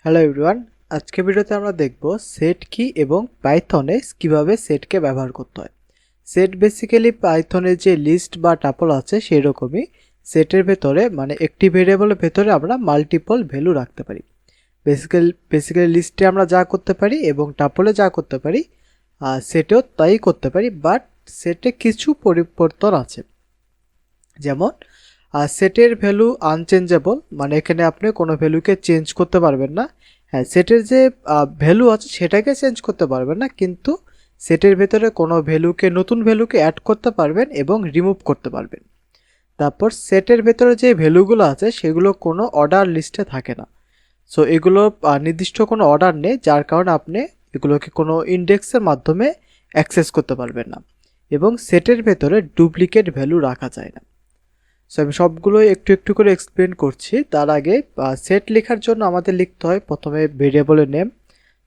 Hello everyone, আজকে ভিডিওতে আমরা দেখব সেট কি এবং পাইথনে কিভাবে সেটকে ব্যবহার করতে হয়। সেট বেসিক্যালি পাইথনের যে লিস্ট বা টাপল আছে সেই রকমই সেটের ভেতরে মানে একটি ভেরিয়েবলের ভেতরে আমরা মাল্টিপল ভ্যালু রাখতে পারি। বেসিক্যালি লিস্টে আমরা যা করতে পারি এবং টাপলে যা করতে পারি সেটেও তাই করতে পারি, বাট সেটে কিছু পরিবর্তন আছে। যেমন সেটের ভ্যালু আনচেঞ্জেবল, মানে এখানে আপনি কোনো ভ্যালুকে চেঞ্জ করতে পারবেন না। হ্যাঁ, সেটের যে ভ্যালু আছে সেটাকে চেঞ্জ করতে পারবেন না, কিন্তু সেটের ভেতরে কোনো ভ্যালুকে নতুন ভ্যালুকে অ্যাড করতে পারবেন এবং রিমুভ করতে পারবেন। তারপর সেটের ভেতরে যে ভ্যালুগুলো আছে সেগুলো কোনো অর্ডার লিস্টে থাকে না। সো এগুলো নির্দিষ্ট কোনো অর্ডার নেই, যার কারণে আপনি এগুলোকে কোনো ইন্ডেক্সের মাধ্যমে অ্যাক্সেস করতে পারবেন না, এবং সেটের ভেতরে ডুপ্লিকেট ভ্যালু রাখা যায় না। সো আমি সবগুলো একটু একটু করে এক্সপ্লেন করছি। তার আগে সেট লেখার জন্য আমাদের লিখতে হয় প্রথমে ভেরিয়েবলের নেম।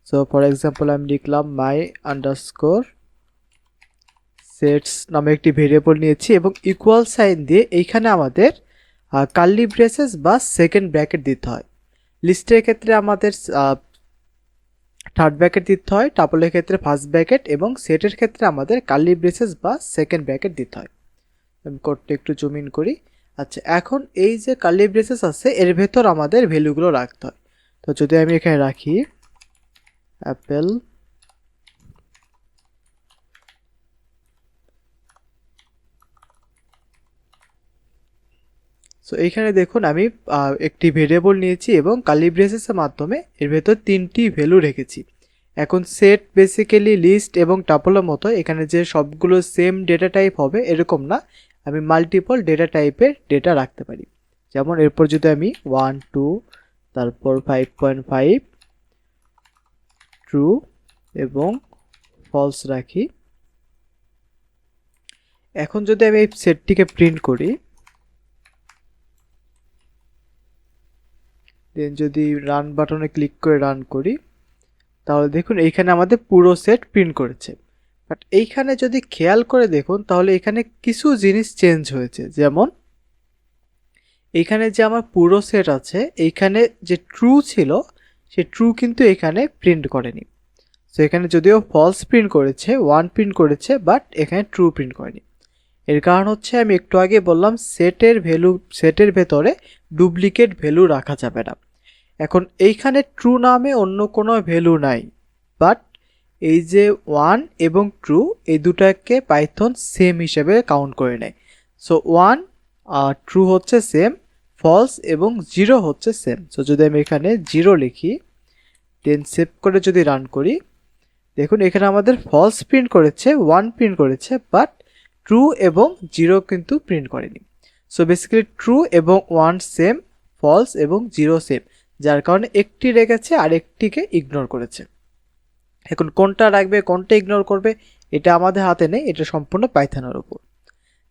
সো ফর এক্সাম্পল আমি লিখলাম মাই আন্ডারস্কোর সেটস নামে একটি ভেরিয়েবল নিয়েছি এবং ইকুয়াল সাইন দিয়ে এইখানে আমাদের কার্লি ব্রেসেস বা সেকেন্ড ব্র্যাকেট দিতে হয়। লিস্টের ক্ষেত্রে আমাদের থার্ড ব্র্যাকেট দিতে হয়, টাপলের ক্ষেত্রে ফার্স্ট ব্র্যাকেট এবং সেটের ক্ষেত্রে আমাদের কার্লি ব্রেসেস বা সেকেন্ড ব্র্যাকেট দিতে হয়। আমি কোডটা একটু জুম ইন করি। আচ্ছা, এখন এই যে কার্লি ব্রেসেস আছে এর ভেতর আমাদের ভ্যালুগুলো রাখতে হয়। তো যদি আমি এখানে রাখি অ্যাপেল, সো এইখানে দেখুন আমি একটি ভেরিয়েবল নিয়েছি এবং কার্লি ব্রেসেসের মাধ্যমে এর ভেতর তিনটি ভ্যালু রেখেছি। এখন সেট বেসিক্যালি লিস্ট এবং টাপলের মতো এখানে যে সবগুলো সেম ডেটা টাইপ হবে এরকম না, আমি মাল্টিপল ডেটা টাইপের ডেটা রাখতে পারি। যেমন এরপর যদি আমি 1 2 তারপর 5.5 ট্রু এবং ফলস রাখি। এখন যদি আমি এই সেটটিকে প্রিন্ট করি, দেন যদি রান বাটনে ক্লিক করে রান করি, তাহলে দেখুন এইখানে আমাদের পুরো সেট প্রিন্ট করেছে। বাট এইখানে যদি খেয়াল করে দেখুন তাহলে এখানে কিছু জিনিস চেঞ্জ হয়েছে। যেমন এইখানে যে আমার পুরো সেট আছে এইখানে যে ট্রু ছিল সে ট্রু কিন্তু এখানে প্রিন্ট করেনি। সো এখানে যদিও ফলস প্রিন্ট করেছে, 1 প্রিন্ট করেছে, বাট এখানে ট্রু প্রিন্ট করেনি। এর কারণ হচ্ছে আমি একটু আগে বললাম সেটের ভেতরে ডুপ্লিকেট ভ্যালু রাখা যাবে না। এখন এইখানে ট্রু নামে অন্য কোনো ভ্যালু নাই, বাট এই যে 1 এবং ট্রু এই দুটাকে পাইথন সেম হিসেবে কাউন্ট করে নেয়। সো 1 ট্রু হচ্ছে সেম, ফলস এবং 0 হচ্ছে সেম। সো যদি আমি এখানে 0 লিখি, দেন সেভ করে যদি রান করি, দেখুন এখানে আমাদের ফলস প্রিন্ট করেছে, 1 প্রিন্ট করেছে, বাট ট্রু এবং 0 কিন্তু প্রিন্ট করেনি। সো বেসিক্যালি ট্রু এবং 1 সেম, ফলস এবং 0 সেম, যার কারণে একটি রেখেছে আর একটিকে ইগনোর করেছে। এখন কোনটা রাখবে কোনটা ইগনোর করবে এটা আমাদের হাতে নেই, এটা সম্পূর্ণ পাইথনের উপর।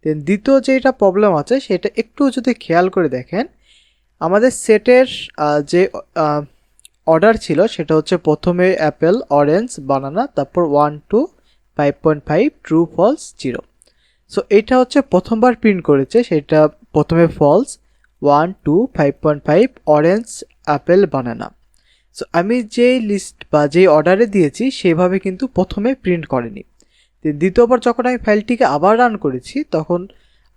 দেন দ্বিতীয় যেটা প্রবলেম আছে সেটা একটু যদি খেয়াল করে দেখেন, আমাদের সেটের যে অর্ডার ছিল সেটা হচ্ছে প্রথমে অ্যাপেল, অরেঞ্জ, বানানা, তারপর 1 2 5.5 ট্রু ফলস 0। সো এটা হচ্ছে প্রথমবার প্রিন্ট করেছে, সেটা প্রথমে ফলস 1 2 5.5 অরেঞ্জ, অ্যাপেল, বানানা। সো আমি যেই লিস্ট বা যেই অর্ডারে দিয়েছি সেভাবে কিন্তু প্রথমে প্রিন্ট করেনি। দ্বিতীয়বার যখন আমি ফাইলটিকে আবার রান করেছি তখন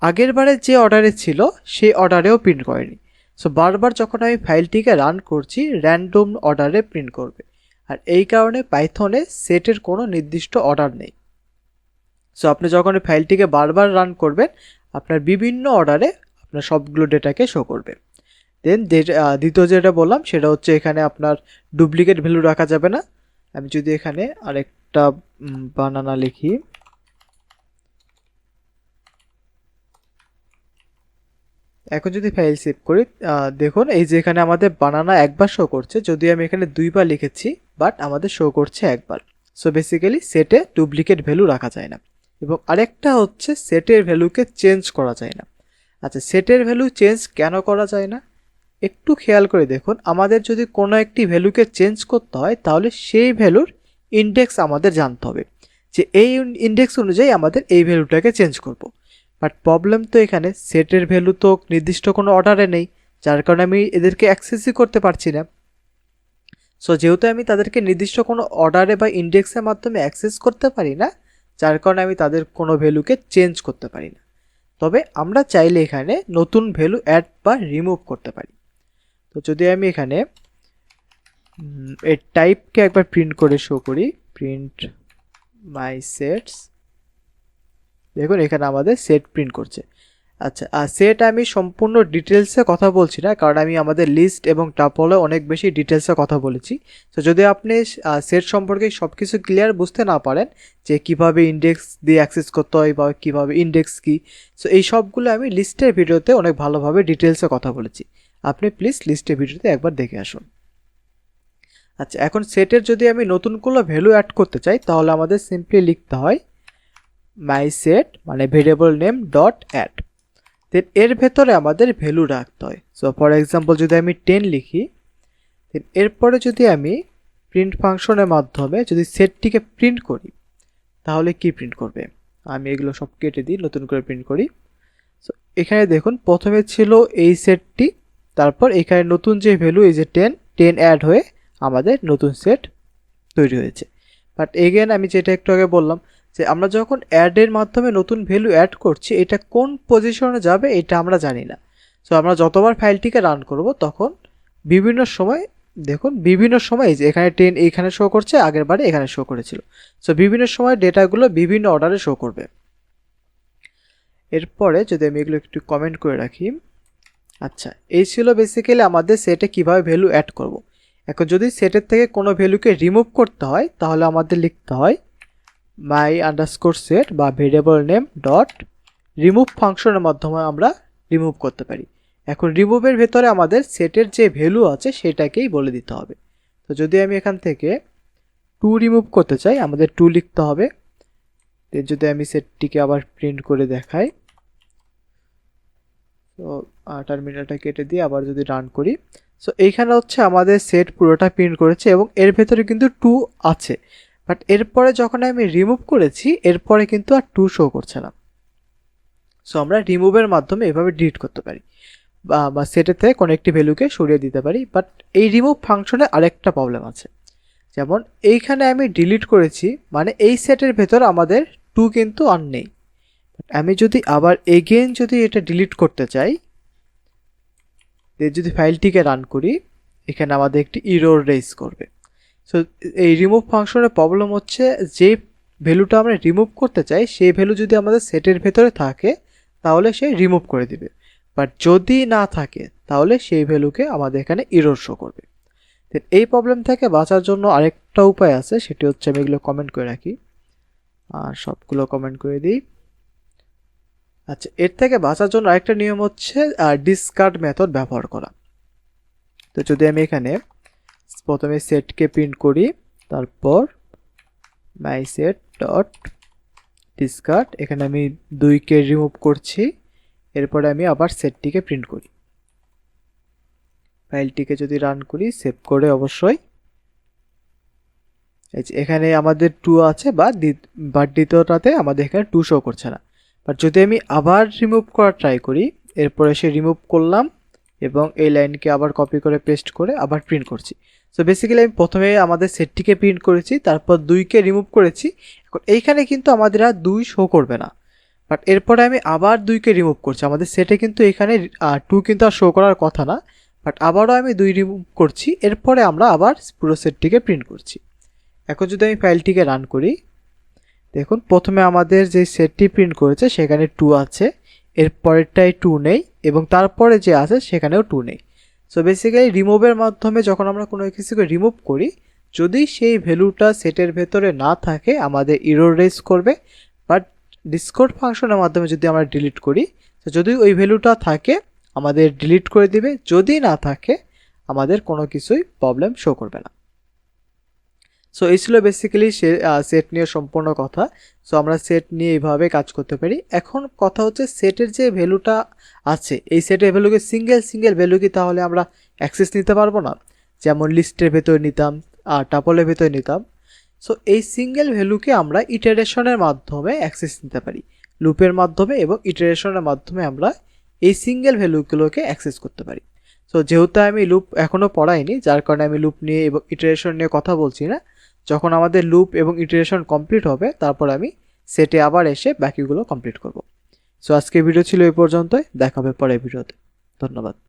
আগের বারে যে অর্ডারে ছিল সেই অর্ডারেও প্রিন্ট করেনি। সো বারবার যখন আমি ফাইলটিকে রান করছি র্যান্ডম অর্ডারে প্রিন্ট করবে, আর এই কারণে পাইথনে সেটের কোনো নির্দিষ্ট অর্ডার নেই। সো আপনি যখন এই ফাইলটিকে বারবার রান করবেন আপনার বিভিন্ন অর্ডারে আপনার সবগুলো ডেটাকে শো করবে। দেন দ্বিতীয় যেটা বললাম সেটা হচ্ছে এখানে আপনার ডুপ্লিকেট ভ্যালু রাখা যাবে না। আমি যদি এখানে আরেকটা বানানা লিখি, এখন যদি ফাইল সেভ করি, দেখুন এই যে এখানে আমাদের বানানা একবার শো করছে, যদি আমি এখানে দুইবার লিখেছি বাট আমাদের শো করছে একবার। সো বেসিক্যালি সেটে ডুপ্লিকেট ভ্যালু রাখা যায় না। এবং আরেকটা হচ্ছে সেটের ভ্যালুকে চেঞ্জ করা যায় না। আচ্ছা, সেটের ভ্যালু চেঞ্জ কেন করা যায় না একটু খেয়াল করে দেখুন। আমাদের যদি কোনো একটি ভ্যালুকে চেঞ্জ করতে হয় তাহলে সেই ভ্যালুর ইন্ডেক্স আমাদের জানতে হবে, যে এই ইন্ডেক্স অনুযায়ী আমাদের এই ভ্যালুটাকে চেঞ্জ করব। বাট প্রবলেম তো এখানে সেটের ভ্যালু তো নির্দিষ্ট কোনো অর্ডারে নেই, যার কারণে আমি এদেরকে অ্যাক্সেসই করতে পারছি না। সো যেহেতু আমি তাদেরকে নির্দিষ্ট কোনো অর্ডারে বা ইন্ডেক্সের মাধ্যমে অ্যাক্সেস করতে পারি না, যার কারণে আমি তাদের কোনো ভ্যালুকে চেঞ্জ করতে পারি না। তবে আমরা চাইলে এখানে নতুন ভ্যালু অ্যাড বা রিমুভ করতে পারি। তো যদি আমি এখানে এর টাইপকে একবার প্রিন্ট করে শো করি, প্রিন্ট মাই সেটস, দেখুন এখানে আমাদের সেট প্রিন্ট করছে। আচ্ছা, আর সেট আমি সম্পূর্ণ ডিটেলসে কথা বলছি না, কারণ আমি আমাদের লিস্ট এবং টাপলে অনেক বেশি ডিটেলসে কথা বলেছি। তো যদি আপনি সেট সম্পর্কে সব কিছু ক্লিয়ার বুঝতে না পারেন, যে কিভাবে ইন্ডেক্স দিয়ে অ্যাক্সেস করতে হয় বা কীভাবে ইন্ডেক্স কী, সো এই সবগুলো আমি লিস্টের ভিডিওতে অনেক ভালোভাবে ডিটেলসে কথা বলেছি। আপনি প্লিজ লিস্টের ভিডিওতে একবার দেখে আসুন। আচ্ছা, এখন সেটের যদি আমি নতুন কোনো ভ্যালু অ্যাড করতে চাই, তাহলে আমাদের সিম্পলি লিখতে হয় মাই সেট মানে ভেরিয়েবল নেম ডট অ্যাড, দেন এর ভেতরে আমাদের ভ্যালু রাখতে হয়। সো ফর এক্সাম্পল যদি আমি 10 লিখি, দেন এরপরে যদি আমি প্রিন্ট ফাংশনের মাধ্যমে যদি সেটটিকে প্রিন্ট করি, তাহলে কি প্রিন্ট করবে? আমি এগুলো সব কেটে দিই, নতুন করে প্রিন্ট করি। সো এখানে দেখুন প্রথমে ছিল এই সেটটি, তারপর এখানে নতুন যে ভ্যালু এই যে 10 অ্যাড হয়ে আমাদের নতুন সেট তৈরি হয়েছে। বাট এগেন আমি যেটা একটু আগে বললাম, যে আমরা যখন অ্যাডের মাধ্যমে নতুন ভ্যালু অ্যাড করছি, এটা কোন পজিশনে যাবে এটা আমরা জানি না। সো আমরা যতবার ফাইলটিকে রান করব তখন বিভিন্ন সময়, দেখুন বিভিন্ন সময় যে এখানে 10 এইখানে শো করছে, আগের বারে এখানে শো করেছিল। সো বিভিন্ন সময় ডেটাগুলো বিভিন্ন অর্ডারে শো করবে। এরপরে যদি আমি এগুলো একটু কমেন্ট করে রাখি। আচ্ছা, এই ছিল বেসিক্যালি আমাদের সেটে কিভাবে ভ্যালু অ্যাড করব। এখন যদি সেটের থেকে কোনো ভ্যালুকে রিমুভ করতে হয়, তাহলে আমাদের লিখতে হয় মাই আন্ডারস্কোর সেট বা ভেরিয়েবল নেম ডট রিমুভ ফাংশনের মাধ্যমে আমরা রিমুভ করতে পারি। এখন রিমুভের ভেতরে আমাদের সেটের যে ভ্যালু আছে সেটাকেই বলে দিতে হবে। তো যদি আমি এখান থেকে 2 রিমুভ করতে চাই, আমাদের 2 লিখতে হবে। যদি আমি সেটটিকে আবার প্রিন্ট করে দেখাই, তো টার্মিনালটা কেটে দিয়ে আবার যদি রান করি, সো এইখানে হচ্ছে আমাদের সেট পুরোটা প্রিন্ট করেছে এবং এর ভেতরে কিন্তু 2 আছে। বাট এরপরে যখন আমি রিমুভ করেছি, এরপরে কিন্তু আর 2 শো করছে না। সো আমরা রিমুভের মাধ্যমে এভাবে ডিলিট করতে পারি বা সেটের থেকে কোনো একটি ভ্যালুকে সরিয়ে দিতে পারি। বাট এই রিমুভ ফাংশনে আরেকটা প্রবলেম আছে, যেমন এইখানে আমি ডিলিট করেছি, মানে এই সেটের ভেতর আমাদের 2 কিন্তু আর নেই। আমি যদি আবার এগেইন যদি এটা ডিলিট করতে চাই, যদি ফাইলটিকে রান করি, এখানে আমাদের একটি এরর রেজ করবে। সো এই রিমুভ ফাংশনের প্রবলেম হচ্ছে, যে ভ্যালুটা আমরা রিমুভ করতে চাই সেই ভ্যালু যদি আমাদের সেটের ভেতরে থাকে তাহলে সে রিমুভ করে দিবে, বাট যদি না থাকে তাহলে সেই ভ্যালুকে আমাদের এখানে এরর শো করবে। তো এই প্রবলেম থেকে বাঁচার জন্য আরেকটা উপায় আছে, সেটি হচ্ছে আমি এগুলো কমেন্ট করে রাখি আর সবগুলো কমেন্ট করে দিই। আচ্ছা, এর থেকে বাঁচার জন্য আরেকটা নিয়ম হচ্ছে ডিসকার্ড মেথড ব্যবহার করা। তো যদি আমি এখানে প্রথমে সেটকে প্রিন্ট করি, তারপর মাই সেট ডট ডিসকার্ড, এখানে আমি 2কে রিমুভ করছি, এরপরে আমি আবার সেটটিকে প্রিন্ট করি। ফাইলটিকে যদি রান করি, সেভ করে অবশ্যই, এখানে আমাদের 2 আছে, বাট দ্বিতীয়টাতে আমাদের এখানে 2 শো করছে না। বাট যদি আমি আবার রিমুভ করার ট্রাই করি, এরপরে সে রিমুভ করলাম এবং এই লাইনকে আবার কপি করে পেস্ট করে আবার প্রিন্ট করছি। সো বেসিক্যালি আমি প্রথমে আমাদের সেটটিকে প্রিন্ট করেছি, তারপর 2কে রিমুভ করেছি। এখন এইখানে কিন্তু আমাদের আর 2 শো করবে না, বাট এরপরে আমি আবার 2কে রিমুভ করছি। আমাদের সেটে কিন্তু এখানে 2 কিন্তু আর শো করার কথা না, বাট আবারও আমি 2 রিমুভ করছি, এরপরে আমরা আবার পুরো সেটটিকে প্রিন্ট করছি। এখন যদি আমি ফাইলটিকে রান করি, দেখুন প্রথমে আমাদের যে সেটটি প্রিন্ট করেছে সেখানে 2 আছে, এর পরেরটায় 2 নেই এবং তারপরে যে আছে সেখানেও 2 নেই। সো বেসিক্যালি রিমুভের মাধ্যমে যখন আমরা কোনো কিছুকে রিমুভ করি, যদি সেই ভ্যালুটা সেটের ভেতরে না থাকে আমাদের এরর রেজ করবে। বাট ডিসকার্ড ফাংশনের মাধ্যমে যদি আমরা ডিলিট করি, তো যদি ওই ভ্যালুটা থাকে আমাদের ডিলিট করে দিবে, যদি না থাকে আমাদের কোনো কিছুই প্রবলেম শো করবে না। সো এই ছিল বেসিক্যালি সেট নিয়ে সম্পূর্ণ কথা। সো আমরা সেট নিয়ে এইভাবে কাজ করতে পারি। এখন কথা হচ্ছে সেটের যে ভ্যালুটা আছে, এই সেটের ভ্যালুকে সিঙ্গেল ভ্যালু কি তাহলে আমরা অ্যাক্সেস নিতে পারবো না? যেমন লিস্টের ভেতরে নিতাম, টাপলের ভেতরে নিতাম। সো এই সিঙ্গেল ভ্যালুকে আমরা ইটারেশনের মাধ্যমে অ্যাক্সেস নিতে পারি, লুপের মাধ্যমে এবং ইটারেশনের মাধ্যমে আমরা এই সিঙ্গেল ভ্যালুগুলোকে অ্যাক্সেস করতে পারি। সো যেহেতু আমি লুপ এখনও পড়াইনি, যার কারণে আমি লুপ নিয়ে এবং ইটারেশন নিয়ে কথা বলছি না। যখন আমাদের লুপ এবং ইটারেশন কমপ্লিট হবে তারপর আমি সেটে আবার এসে বাকিগুলো কমপ্লিট করব। সো আজকের ভিডিও ছিল এই পর্যন্তই, দেখা হবে পরের ভিডিওতে। ধন্যবাদ।